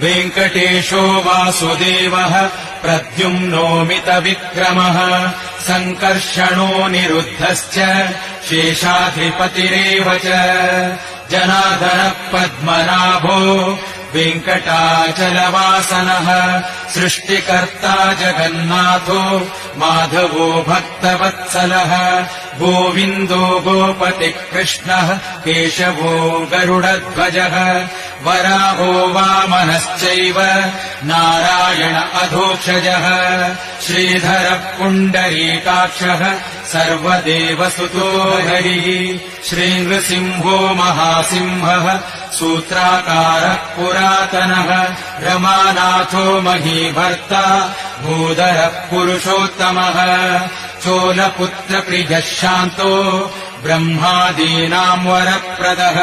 वेङ्कटेशो वासुदेवः प्रद्युम्नोमितविक्रमः सङ्कर्षणो निरुद्धश्च शेषाधिपतिरेव च जनार्दनः पद्मनाभो वेङ्कटाचलवासनः सृष्टिकर्ता जगन्नाथो माधवो भक्तवत्सलः गोविन्दो गोपतिः कृष्णः केशवो गरुडध्वजः वराहो वामनश्चैव नारायण अधोक्षजः श्रीधरः पुण्डरीकाक्षः सर्वदेवसुतो हरिः श्रीनृसिंहो महासिंहः सूत्राकारः पुरातनः रमानाथो महीभर्ता भूधरः पुरुषोत्तमः चोलपुत्रप्रियः शान्तो ब्रह्मादीनां वरप्रदः